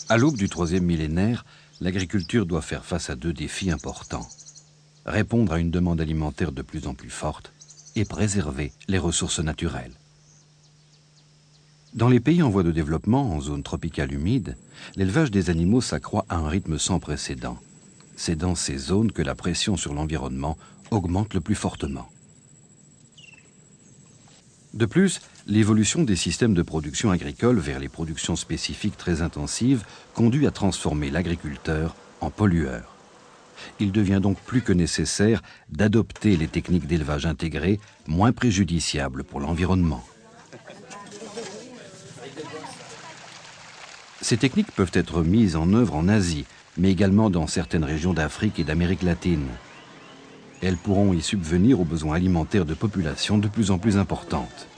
À l'aube du troisième millénaire, l'agriculture doit faire face à deux défis importants. Répondre à une demande alimentaire de plus en plus forte et préserver les ressources naturelles. Dans les pays en voie de développement, en zone tropicale humide, l'élevage des animaux s'accroît à un rythme sans précédent. C'est dans ces zones que la pression sur l'environnement augmente le plus fortement. De plus, l'évolution des systèmes de production agricole vers les productions spécifiques très intensives conduit à transformer l'agriculteur en pollueur. Il devient donc plus que nécessaire d'adopter les techniques d'élevage intégré moins préjudiciables pour l'environnement. Ces techniques peuvent être mises en œuvre en Asie, mais également dans certaines régions d'Afrique et d'Amérique latine. Elles pourront y subvenir aux besoins alimentaires de populations de plus en plus importantes.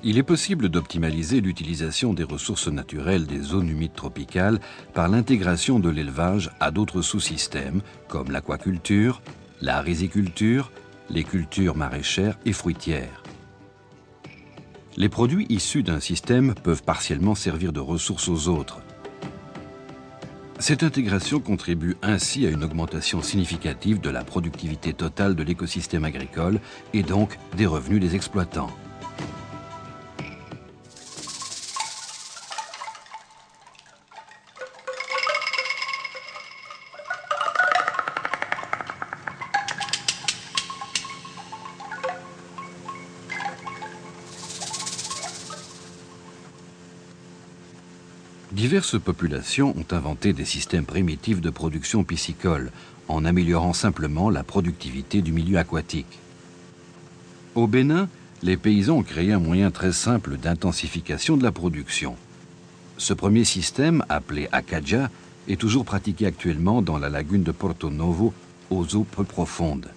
Il est possible d'optimaliser l'utilisation des ressources naturelles des zones humides tropicales par l'intégration de l'élevage à d'autres sous-systèmes comme l'aquaculture, la riziculture, les cultures maraîchères et fruitières. Les produits issus d'un système peuvent partiellement servir de ressources aux autres. Cette intégration contribue ainsi à une augmentation significative de la productivité totale de l'écosystème agricole et donc des revenus des exploitants. Diverses populations ont inventé des systèmes primitifs de production piscicole, en améliorant simplement la productivité du milieu aquatique. Au Bénin, les paysans ont créé un moyen très simple d'intensification de la production. Ce premier système, appelé Akaja, est toujours pratiqué actuellement dans la lagune de Porto Novo, aux eaux peu profondes.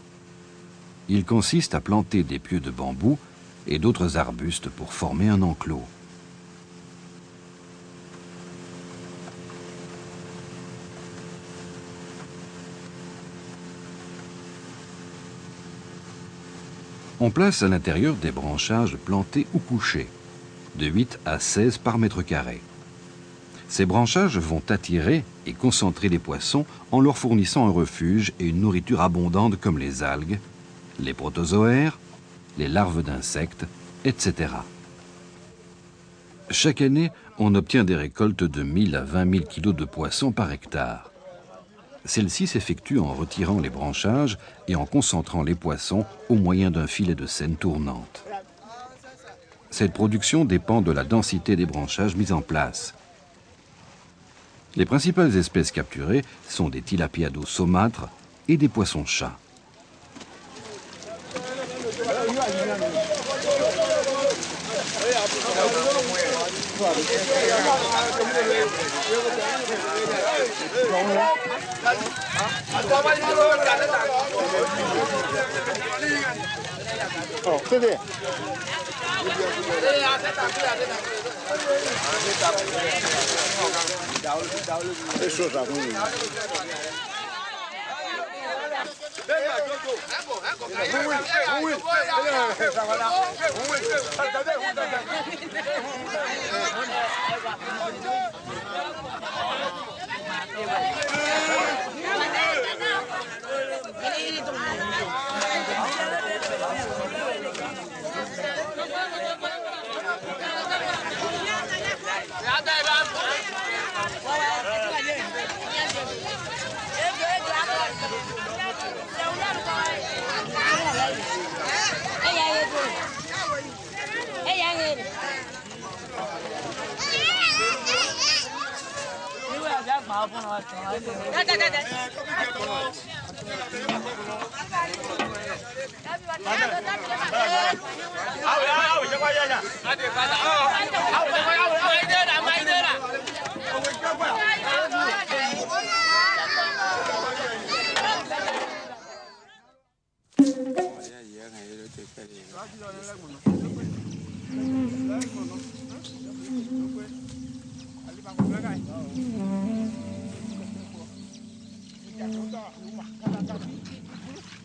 Il consiste à planter des pieux de bambou et d'autres arbustes pour former un enclos. On place à l'intérieur des branchages plantés ou couchés, de 8 à 16 par mètre carré. Ces branchages vont attirer et concentrer les poissons en leur fournissant un refuge et une nourriture abondante comme les algues, les protozoaires, les larves d'insectes, etc. Chaque année, on obtient des récoltes de 1000 à 20 000 kilos de poissons par hectare. Celle-ci s'effectue en retirant les branchages et en concentrant les poissons au moyen d'un filet de senne tournante. Cette production dépend de la densité des branchages mis en place. Les principales espèces capturées sont des tilapias d'eau saumâtre et des poissons-chats.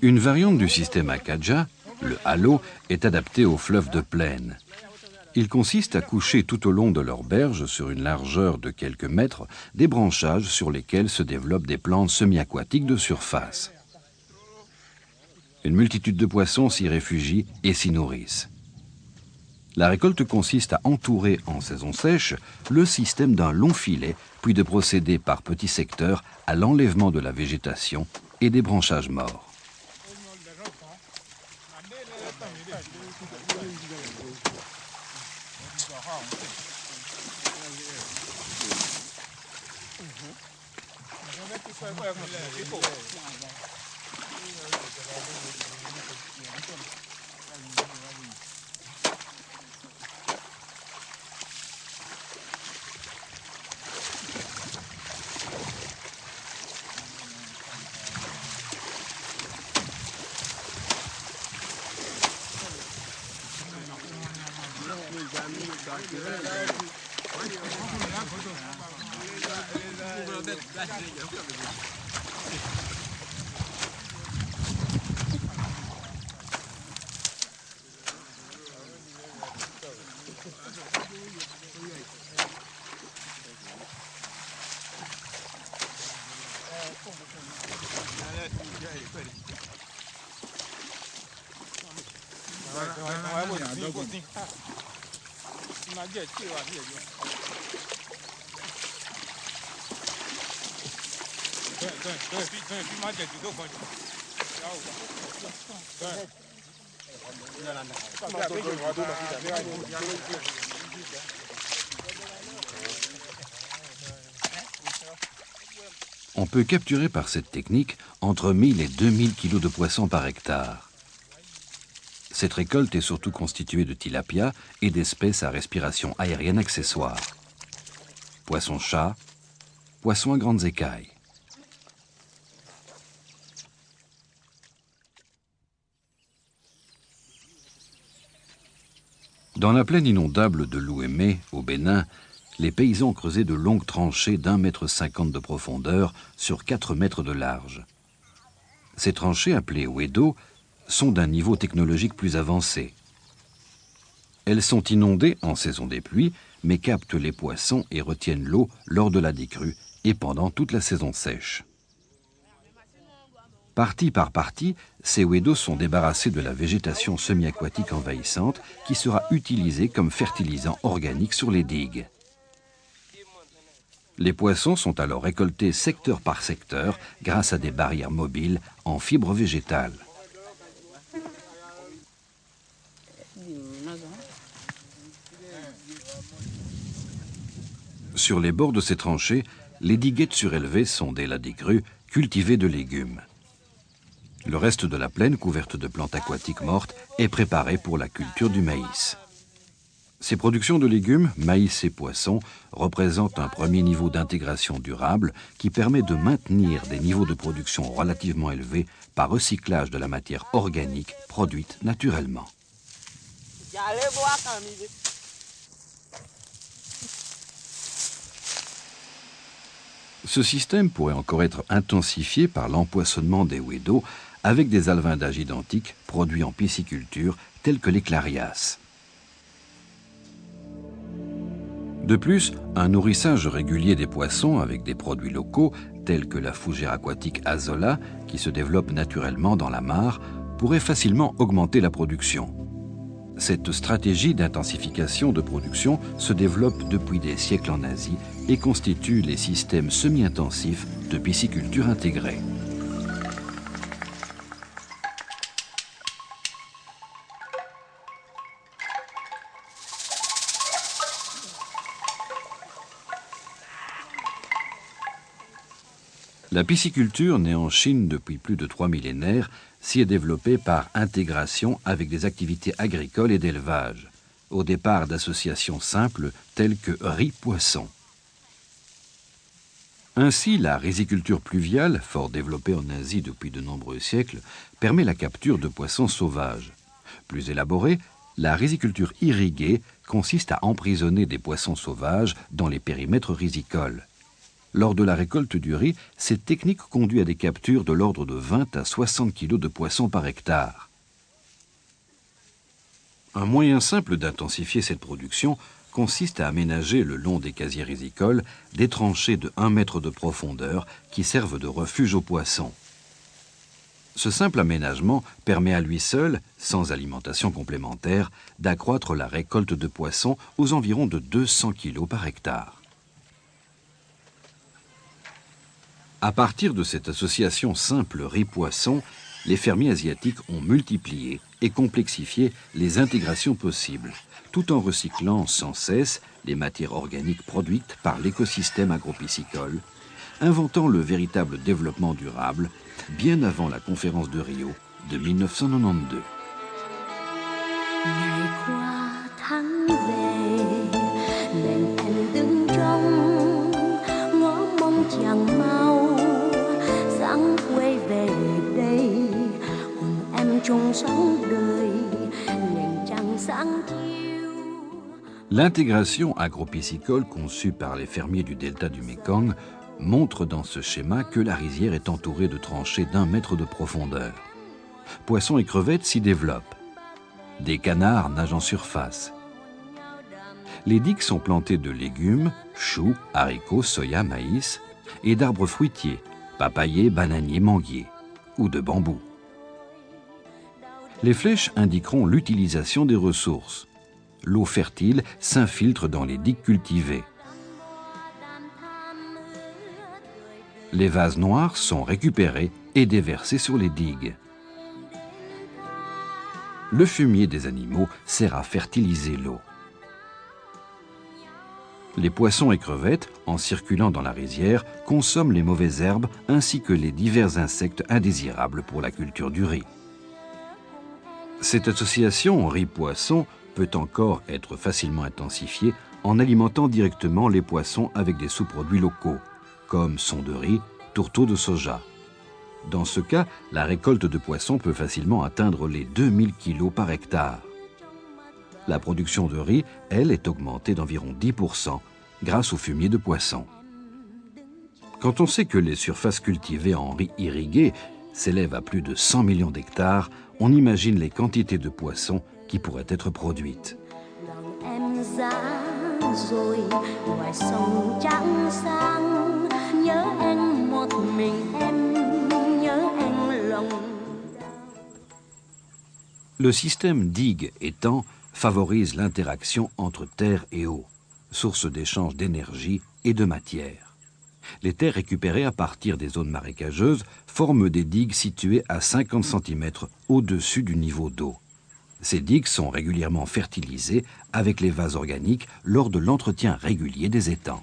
Une variante du système Akaja, le halo, est adaptée aux fleuves de plaine. Il consiste à coucher tout au long de leur berge, sur une largeur de quelques mètres, des branchages sur lesquels se développent des plantes semi-aquatiques de surface. Une multitude de poissons s'y réfugient et s'y nourrissent. La récolte consiste à entourer en saison sèche le système d'un long filet, puis de procéder par petits secteurs à l'enlèvement de la végétation et des branchages morts. On peut capturer par cette technique entre 1000 et 2000 kg de poissons par hectare. Cette récolte est surtout constituée de tilapia et d'espèces à respiration aérienne accessoire. Poissons-chats, poissons à grandes écailles. Dans la plaine inondable de l'Ouémé, au Bénin, les paysans ont creusé de longues tranchées d'1,50 m de profondeur sur 4 mètres de large. Ces tranchées, appelées ouédos, sont d'un niveau technologique plus avancé. Elles sont inondées en saison des pluies, mais captent les poissons et retiennent l'eau lors de la décrue et pendant toute la saison sèche. Partie par partie, ces ouédos sont débarrassés de la végétation semi-aquatique envahissante qui sera utilisée comme fertilisant organique sur les digues. Les poissons sont alors récoltés secteur par secteur grâce à des barrières mobiles en fibres végétales. Sur les bords de ces tranchées, les diguettes surélevées sont, dès la décrue, cultivées de légumes. Le reste de la plaine, couverte de plantes aquatiques mortes, est préparée pour la culture du maïs. Ces productions de légumes, maïs et poissons, représentent un premier niveau d'intégration durable qui permet de maintenir des niveaux de production relativement élevés par recyclage de la matière organique produite naturellement. Ce système pourrait encore être intensifié par l'empoisonnement des ouées d'eau avec des alvindages identiques produits en pisciculture tels que les clarias. De plus, un nourrissage régulier des poissons avec des produits locaux, tels que la fougère aquatique Azolla, qui se développe naturellement dans la mare, pourrait facilement augmenter la production. Cette stratégie d'intensification de production se développe depuis des siècles en Asie et constitue les systèmes semi-intensifs de pisciculture intégrée. La pisciculture, née en Chine depuis plus de 3 millénaires, s'y est développée par intégration avec des activités agricoles et d'élevage, au départ d'associations simples telles que riz-poisson. Ainsi, la riziculture pluviale, fort développée en Asie depuis de nombreux siècles, permet la capture de poissons sauvages. Plus élaborée, la riziculture irriguée consiste à emprisonner des poissons sauvages dans les périmètres rizicoles. Lors de la récolte du riz, cette technique conduit à des captures de l'ordre de 20 à 60 kg de poissons par hectare. Un moyen simple d'intensifier cette production consiste à aménager le long des casiers rizicoles des tranchées de 1 mètre de profondeur qui servent de refuge aux poissons. Ce simple aménagement permet à lui seul, sans alimentation complémentaire, d'accroître la récolte de poissons aux environs de 200 kg par hectare. À partir de cette association simple riz-poisson, les fermiers asiatiques ont multiplié et complexifié les intégrations possibles, tout en recyclant sans cesse les matières organiques produites par l'écosystème agropiscicole, inventant le véritable développement durable bien avant la conférence de Rio de 1992. L'intégration agropiscicole conçue par les fermiers du delta du Mékong montre dans ce schéma que la rizière est entourée de tranchées d'1 mètre de profondeur. Poissons et crevettes s'y développent. Des canards nagent en surface. Les digues sont plantées de légumes, choux, haricots, soya, maïs, et d'arbres fruitiers, papayers, bananiers, manguiers, ou de bambou. Les flèches indiqueront l'utilisation des ressources. L'eau fertile s'infiltre dans les digues cultivées. Les vases noirs sont récupérés et déversés sur les digues. Le fumier des animaux sert à fertiliser l'eau. Les poissons et crevettes, en circulant dans la rizière, consomment les mauvaises herbes ainsi que les divers insectes indésirables pour la culture du riz. Cette association riz-poisson peut encore être facilement intensifiée en alimentant directement les poissons avec des sous-produits locaux, comme son de riz, tourteaux de soja. Dans ce cas, la récolte de poissons peut facilement atteindre les 2000 kg par hectare. La production de riz, elle, est augmentée d'environ 10% grâce au fumier de poisson. Quand on sait que les surfaces cultivées en riz irrigué s'élèvent à plus de 100 millions d'hectares, on imagine les quantités de poissons qui pourraient être produites. Le système digue-étang favorise l'interaction entre terre et eau, source d'échange d'énergie et de matière. Les terres récupérées à partir des zones marécageuses forment des digues situées à 50 cm au-dessus du niveau d'eau. Ces digues sont régulièrement fertilisées avec les vases organiques lors de l'entretien régulier des étangs.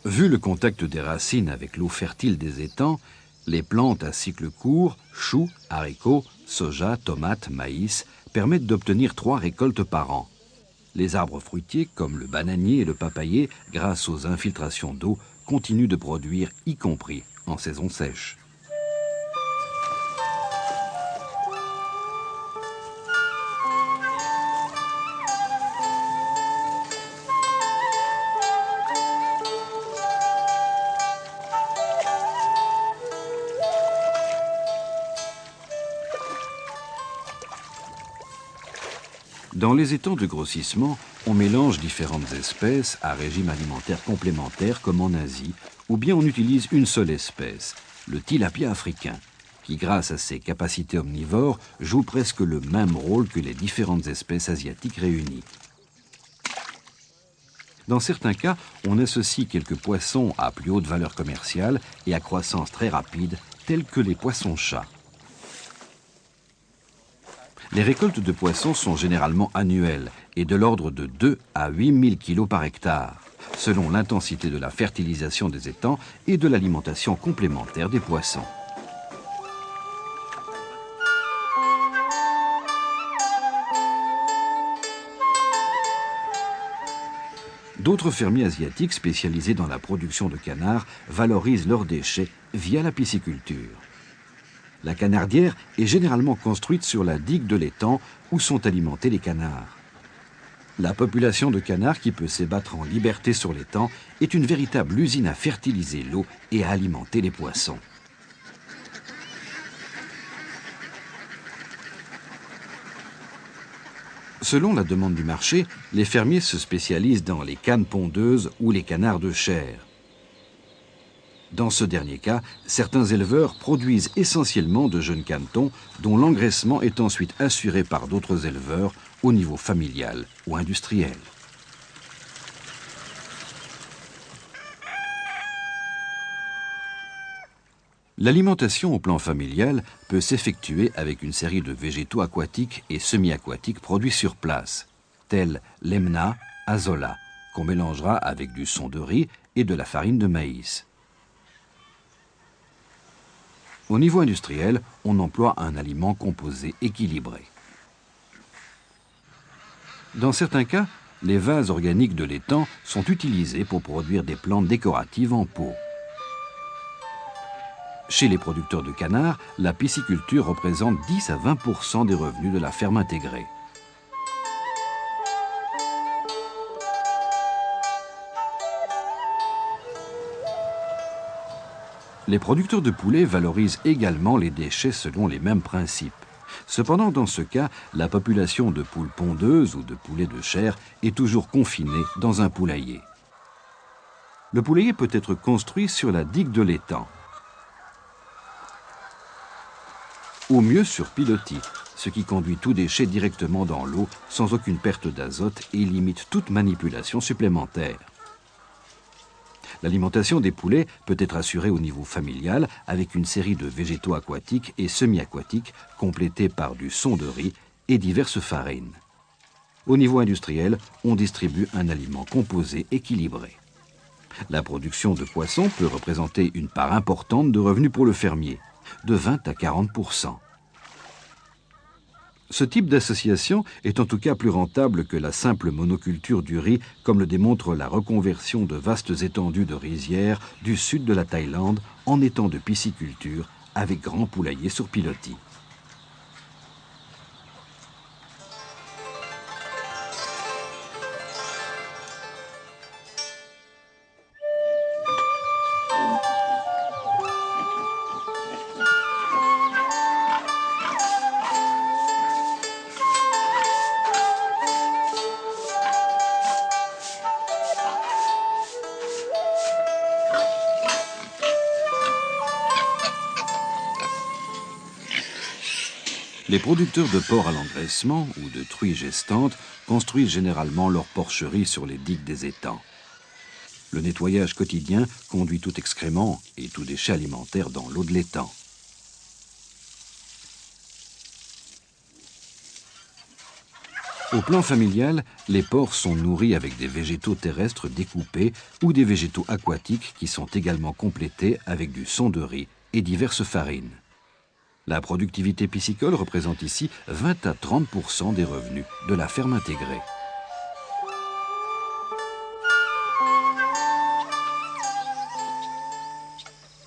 Vu le contact des racines avec l'eau fertile des étangs, les plantes à cycle court, choux, haricots, soja, tomates, maïs, permettent d'obtenir 3 récoltes par an. Les arbres fruitiers, comme le bananier et le papayer, grâce aux infiltrations d'eau, continuent de produire, y compris en saison sèche. Dans les étangs de grossissement, on mélange différentes espèces à régime alimentaire complémentaire comme en Asie, ou bien on utilise une seule espèce, le tilapia africain, qui grâce à ses capacités omnivores joue presque le même rôle que les différentes espèces asiatiques réunies. Dans certains cas, on associe quelques poissons à plus haute valeur commerciale et à croissance très rapide, tels que les poissons-chats. Les récoltes de poissons sont généralement annuelles et de l'ordre de 2 à 8 000 kg par hectare, selon l'intensité de la fertilisation des étangs et de l'alimentation complémentaire des poissons. D'autres fermiers asiatiques spécialisés dans la production de canards valorisent leurs déchets via la pisciculture. La canardière est généralement construite sur la digue de l'étang où sont alimentés les canards. La population de canards qui peut s'ébattre en liberté sur l'étang est une véritable usine à fertiliser l'eau et à alimenter les poissons. Selon la demande du marché, les fermiers se spécialisent dans les cannes pondeuses ou les canards de chair. Dans ce dernier cas, certains éleveurs produisent essentiellement de jeunes canetons dont l'engraissement est ensuite assuré par d'autres éleveurs au niveau familial ou industriel. L'alimentation au plan familial peut s'effectuer avec une série de végétaux aquatiques et semi-aquatiques produits sur place, tels l'emna, azola, qu'on mélangera avec du son de riz et de la farine de maïs. Au niveau industriel, on emploie un aliment composé équilibré. Dans certains cas, les vases organiques de l'étang sont utilisés pour produire des plantes décoratives en pot. Chez les producteurs de canards, la pisciculture représente 10 à 20% des revenus de la ferme intégrée. Les producteurs de poulets valorisent également les déchets selon les mêmes principes. Cependant, dans ce cas, la population de poules pondeuses ou de poulets de chair est toujours confinée dans un poulailler. Le poulailler peut être construit sur la digue de l'étang, au mieux sur pilotis, ce qui conduit tout déchet directement dans l'eau sans aucune perte d'azote et limite toute manipulation supplémentaire. L'alimentation des poulets peut être assurée au niveau familial avec une série de végétaux aquatiques et semi-aquatiques complétés par du son de riz et diverses farines. Au niveau industriel, on distribue un aliment composé équilibré. La production de poissons peut représenter une part importante de revenus pour le fermier, de 20 à 40%. Ce type d'association est en tout cas plus rentable que la simple monoculture du riz, comme le démontre la reconversion de vastes étendues de rizières du sud de la Thaïlande en étang de pisciculture avec grands poulaillers sur pilotis. Les producteurs de porcs à l'engraissement ou de truies gestantes construisent généralement leur porcherie sur les digues des étangs. Le nettoyage quotidien conduit tout excrément et tout déchet alimentaire dans l'eau de l'étang. Au plan familial, les porcs sont nourris avec des végétaux terrestres découpés ou des végétaux aquatiques qui sont également complétés avec du son de riz et diverses farines. La productivité piscicole représente ici 20 à 30% des revenus de la ferme intégrée.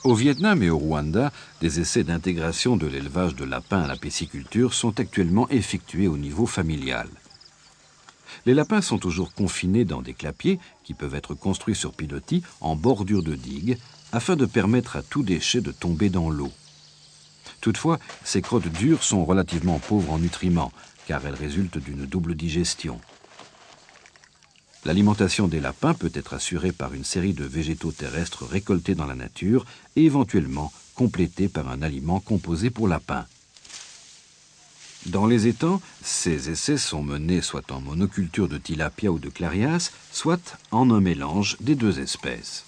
Au Vietnam et au Rwanda, des essais d'intégration de l'élevage de lapins à la pisciculture sont actuellement effectués au niveau familial. Les lapins sont toujours confinés dans des clapiers qui peuvent être construits sur pilotis en bordure de digue afin de permettre à tout déchet de tomber dans l'eau. Toutefois, ces crottes dures sont relativement pauvres en nutriments car elles résultent d'une double digestion. L'alimentation des lapins peut être assurée par une série de végétaux terrestres récoltés dans la nature et éventuellement complétée par un aliment composé pour lapins. Dans les étangs, ces essais sont menés soit en monoculture de tilapia ou de clarias, soit en un mélange des deux espèces.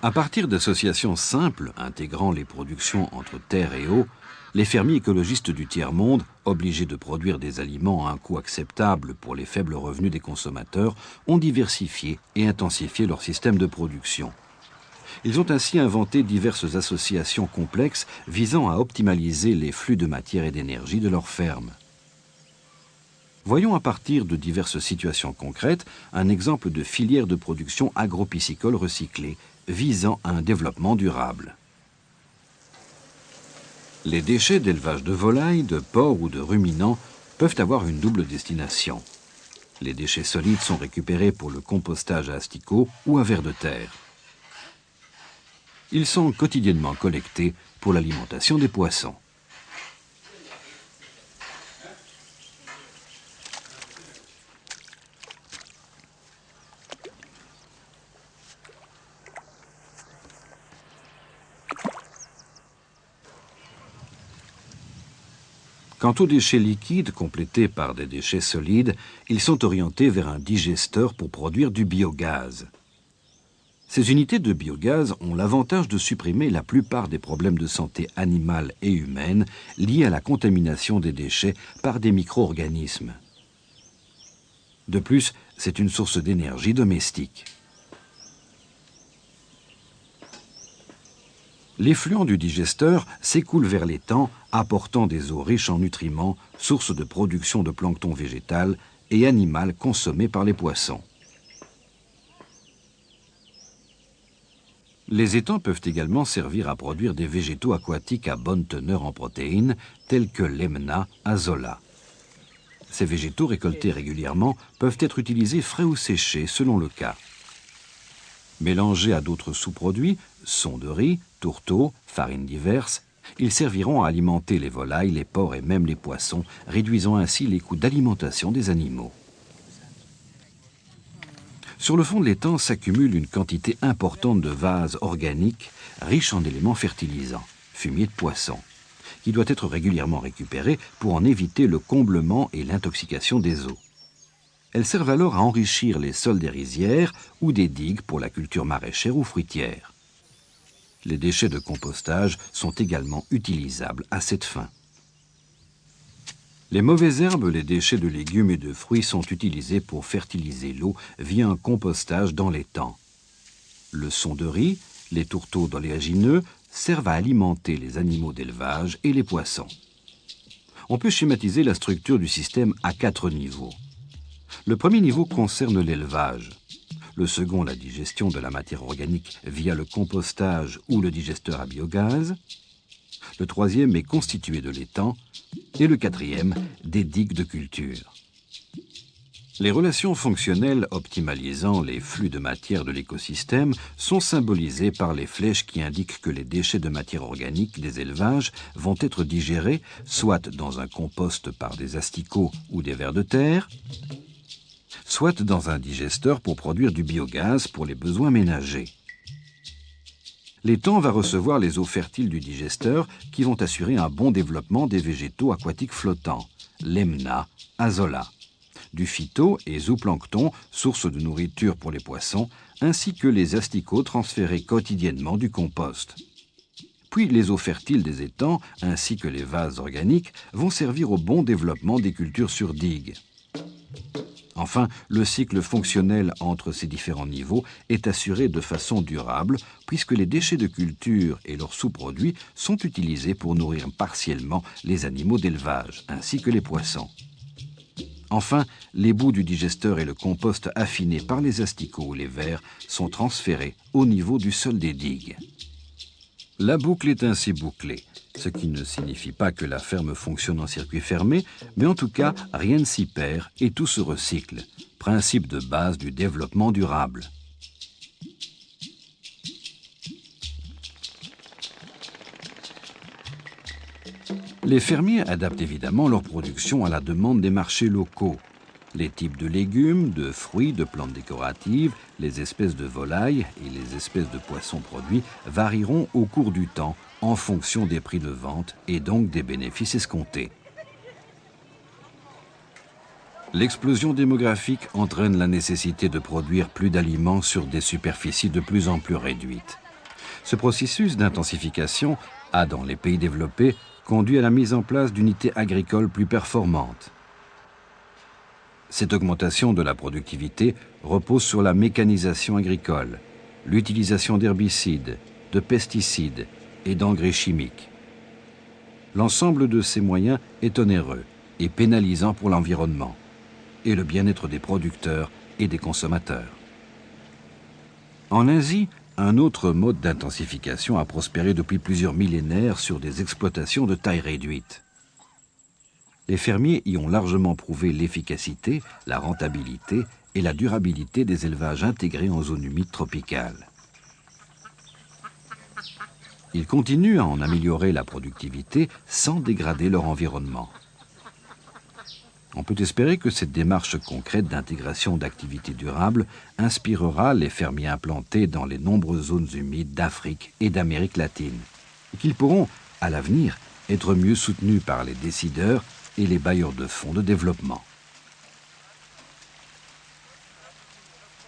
À partir d'associations simples intégrant les productions entre terre et eau, les fermiers écologistes du tiers-monde, obligés de produire des aliments à un coût acceptable pour les faibles revenus des consommateurs, ont diversifié et intensifié leur système de production. Ils ont ainsi inventé diverses associations complexes visant à optimaliser les flux de matière et d'énergie de leurs fermes. Voyons à partir de diverses situations concrètes un exemple de filière de production agro-piscicole recyclée visant à un développement durable. Les déchets d'élevage de volailles, de porcs ou de ruminants peuvent avoir une double destination. Les déchets solides sont récupérés pour le compostage à asticots ou à vers de terre. Ils sont quotidiennement collectés pour l'alimentation des poissons. Quant aux déchets liquides complétés par des déchets solides, ils sont orientés vers un digesteur pour produire du biogaz. Ces unités de biogaz ont l'avantage de supprimer la plupart des problèmes de santé animale et humaine liés à la contamination des déchets par des micro-organismes. De plus, c'est une source d'énergie domestique. L'effluent du digesteur s'écoule vers l'étang, apportant des eaux riches en nutriments, source de production de plancton végétal et animal consommé par les poissons. Les étangs peuvent également servir à produire des végétaux aquatiques à bonne teneur en protéines, tels que l'Emna azola. Ces végétaux récoltés régulièrement peuvent être utilisés frais ou séchés selon le cas. Mélangés à d'autres sous-produits, son de riz, tourteaux, farines diverses, ils serviront à alimenter les volailles, les porcs et même les poissons, réduisant ainsi les coûts d'alimentation des animaux. Sur le fond de l'étang s'accumule une quantité importante de vases organiques riches en éléments fertilisants, fumier de poisson, qui doit être régulièrement récupéré pour en éviter le comblement et l'intoxication des eaux. Elles servent alors à enrichir les sols des rizières ou des digues pour la culture maraîchère ou fruitière. Les déchets de compostage sont également utilisables à cette fin. Les mauvaises herbes, les déchets de légumes et de fruits sont utilisés pour fertiliser l'eau via un compostage dans l'étang. Le son de riz, les tourteaux d'oléagineux servent à alimenter les animaux d'élevage et les poissons. On peut schématiser la structure du système à 4 niveaux. Le premier niveau concerne l'élevage. Le second, la digestion de la matière organique via le compostage ou le digesteur à biogaz. Le troisième est constitué de l'étang. Et le quatrième, des digues de culture. Les relations fonctionnelles optimalisant les flux de matière de l'écosystème sont symbolisées par les flèches qui indiquent que les déchets de matière organique des élevages vont être digérés soit dans un compost par des asticots ou des vers de terre, soit dans un digesteur pour produire du biogaz pour les besoins ménagers. L'étang va recevoir les eaux fertiles du digesteur qui vont assurer un bon développement des végétaux aquatiques flottants, lemna, azolla, du phyto et zooplancton, source de nourriture pour les poissons, ainsi que les asticots transférés quotidiennement du compost. Puis les eaux fertiles des étangs, ainsi que les vases organiques, vont servir au bon développement des cultures sur digues. Enfin, le cycle fonctionnel entre ces différents niveaux est assuré de façon durable, puisque les déchets de culture et leurs sous-produits sont utilisés pour nourrir partiellement les animaux d'élevage, ainsi que les poissons. Enfin, les bouts du digesteur et le compost affiné par les asticots ou les vers sont transférés au niveau du sol des digues. La boucle est ainsi bouclée, ce qui ne signifie pas que la ferme fonctionne en circuit fermé, mais en tout cas, rien ne s'y perd et tout se recycle, principe de base du développement durable. Les fermiers adaptent évidemment leur production à la demande des marchés locaux. Les types de légumes, de fruits, de plantes décoratives, les espèces de volailles et les espèces de poissons produits varieront au cours du temps en fonction des prix de vente et donc des bénéfices escomptés. L'explosion démographique entraîne la nécessité de produire plus d'aliments sur des superficies de plus en plus réduites. Ce processus d'intensification a, dans les pays développés, conduit à la mise en place d'unités agricoles plus performantes. Cette augmentation de la productivité repose sur la mécanisation agricole, l'utilisation d'herbicides, de pesticides et d'engrais chimiques. L'ensemble de ces moyens est onéreux et pénalisant pour l'environnement et le bien-être des producteurs et des consommateurs. En Asie, un autre mode d'intensification a prospéré depuis plusieurs millénaires sur des exploitations de taille réduite. Les fermiers y ont largement prouvé l'efficacité, la rentabilité et la durabilité des élevages intégrés en zone humide tropicale. Ils continuent à en améliorer la productivité sans dégrader leur environnement. On peut espérer que cette démarche concrète d'intégration d'activités durables inspirera les fermiers implantés dans les nombreuses zones humides d'Afrique et d'Amérique latine, et qu'ils pourront, à l'avenir, être mieux soutenus par les décideurs et les bailleurs de fonds de développement.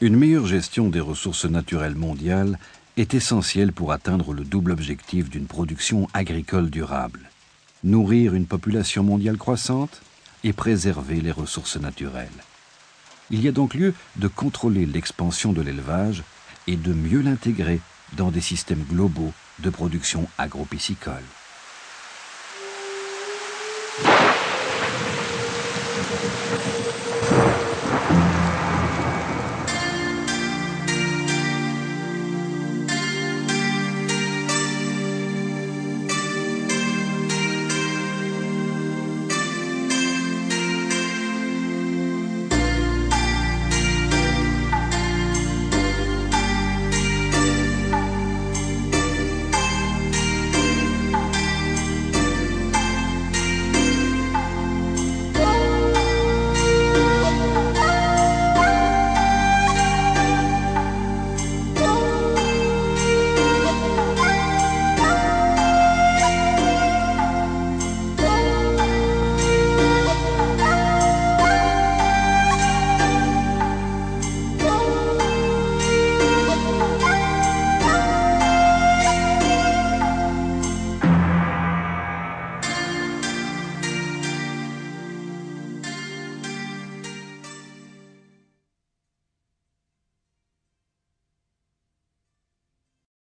Une meilleure gestion des ressources naturelles mondiales est essentielle pour atteindre le double objectif d'une production agricole durable: nourrir une population mondiale croissante et préserver les ressources naturelles. Il y a donc lieu de contrôler l'expansion de l'élevage et de mieux l'intégrer dans des systèmes globaux de production agro-piscicole.